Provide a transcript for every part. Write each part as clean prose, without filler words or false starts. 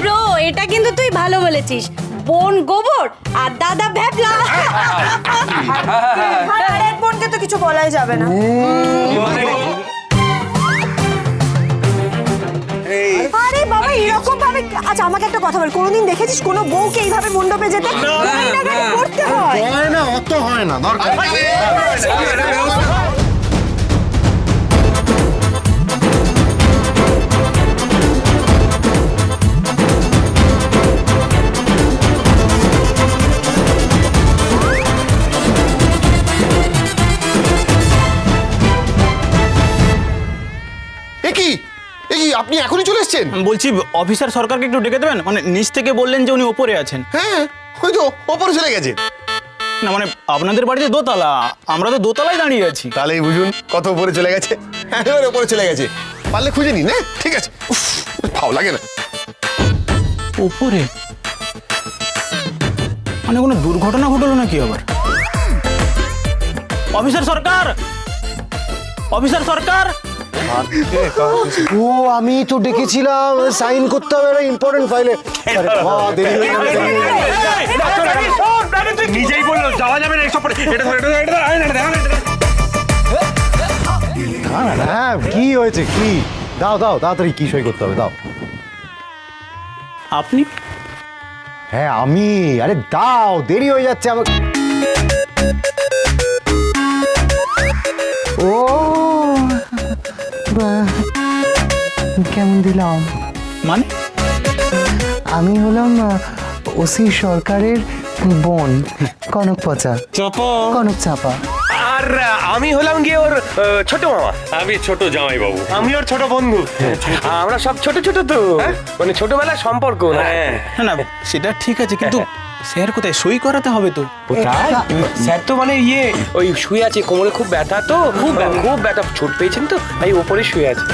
Bro, এটা কিন্তু তুই ভালো বলেছিস। বোন গোবর আর দাদা ভ্যাবলা। আরেক বোনকে তো কিছু বলাই যাবে না। আরে বাবা, এরকম ভাবে। আচ্ছা আমাকে একটা কথা বল, কোনোদিন দেখেছিস কোনো বউকে এইভাবে মণ্ডপে যেতে? করতে হয় না, অত হয় না, দরকার আপনি এখনই চলে এসেছেন? বলছি অফিসার সরকারকে একটু ডেকে দেবেন, মানে নিচ থেকে বললেন যে উনি ওপরে আছেন। হ্যাঁ, ওই তো ওপরে চলে গেছে। না মানে আপনাদের বাড়িতে দোতলা, আমরা তো দোতলায় দাঁড়িয়ে আছি। তাহলেই বুঝুন কত উপরে চলে গেছে। একেবারে উপরে চলে গেছে। পারলে খুঁজে নিন। হ্যাঁ ঠিক আছে। ভাও লাগে না। উপরে মানে কোনো দুর্ঘটনা ঘটলো নাকি আবার? অফিসার সরকার, অফিসার সরকার। ও আমি তো ডেকেছিলাম, সাইন করতে হবে একটা ইম্পর্টেন্ট ফাইলে। নিজেই বললো যাওয়া যাবে না এসব। হ্যাঁ কি হয়েছে, কি দাও দাও তাড়াতাড়ি, কি সই করতে হবে দাও। আপনি? হ্যাঁ আমি। আরে দাও, দেরি হয়ে যাচ্ছে আমার। ও কেমন দিলাম? মানে আমি হলাম ওসি সরকারের বোন, কনক পচা, কনক চাপা। আর আমি হলাম গিয়ে ওর ছোট মামা। আমি ছোট জামাই বাবু। আমি ওর ছোট বন্ধু। আমরা সব ছোট ছোট তো, মানে ছোটবেলার সম্পর্ক। না না সেটা ঠিক আছে, কিন্তু স্যার কোথায়? সই করাতে হবে তো। স্যার তো মানে ওই শুয়ে আছে, কোমরে খুব ব্যথা তো, খুব ব্যথা, চোট পেয়েছেন তো, তাই ওপরে শুয়ে আছে।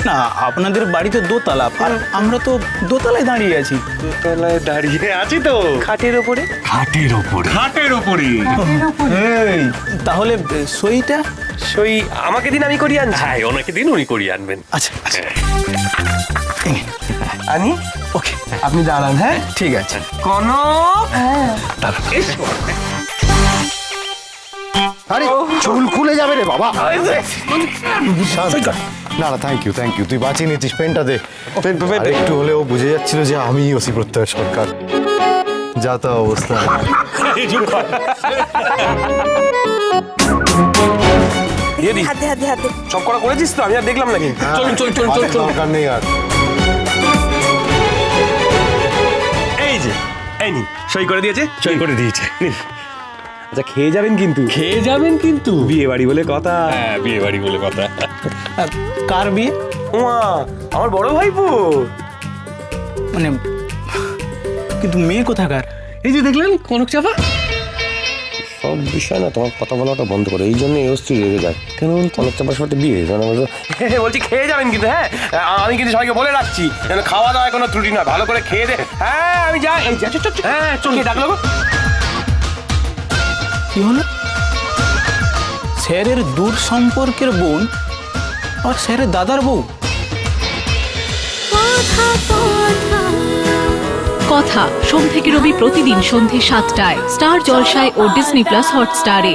না আপনাদের বাড়িতে দোতলা, আর আমরা তো দোতলায় দাঁড়িয়ে আছি। দোতলায় দাঁড়িয়ে আছি তো, খাটের ওপরে। তাহলে সইটা? সই আমাকে দিন, আমি করিয়ে আনছি। হ্যাঁ ওনাকে দিন, উনি করিয়ে আনবেন। আচ্ছা আচ্ছা আনি। ওকে আপনি দাঁড়ান। হ্যাঁ ঠিক আছে। কনক, আরে চুল খুলে যাবে রে বাবা। না না থ্যাংক ইউ থ্যাংক ইউ, তুই বাঁচিয়ে নিয়েছিস। পেনটা দে। আর একটু হলেও বুঝে যাচ্ছিল যে আমি ওসি প্রত্যয় সরকার। যা তা অবস্থা। হাতে হাতে হাতে। সব করা করেছিস তো? আমি আর দেখলাম নাকি। চলুন চল চল চল চল। দরকার নেই আর। এই যে এই নি, সই করে দিয়েছে। সই করে দিয়েছে। নিন। আচ্ছা খেয়ে যাবেন কিন্তু। খেয়ে যাবেন কিন্তু। বিয়ে বাড়ি বলে কথা। হ্যাঁ বিয়ে বাড়ি বলে কথা। কার বিয়ে? উমা, আমার বড় ভাইপো। মানে কিন্তু মেয়ে কোথাকার? এই যে দেখলেন কনক চাপা। সব বিষয় না তোমার কথা বলাটা বন্ধ করো, এই জন্য এই অস্থির রেগে যায়। কেন কনক চাপার সাথে বিয়ে? বলছি খেয়ে যাবেন কিন্তু। হ্যাঁ আমি কিন্তু সবাইকে বলে রাখছি যেন খাওয়া দাওয়ায় কোনো ত্রুটি না, ভালো করে খেয়ে দে। হ্যাঁ আমি যাই। এই হ্যাঁ চল, ডাকলো গো। কি হলো? স্যারের দূর সম্পর্কের বোন আর স্যারের দাদার বউ। কথা সোম থেকে রবি প্রতিদিন সন্ধে ৭টায় স্টার জলসায় ও ডিজনি প্লাস হটস্টারে।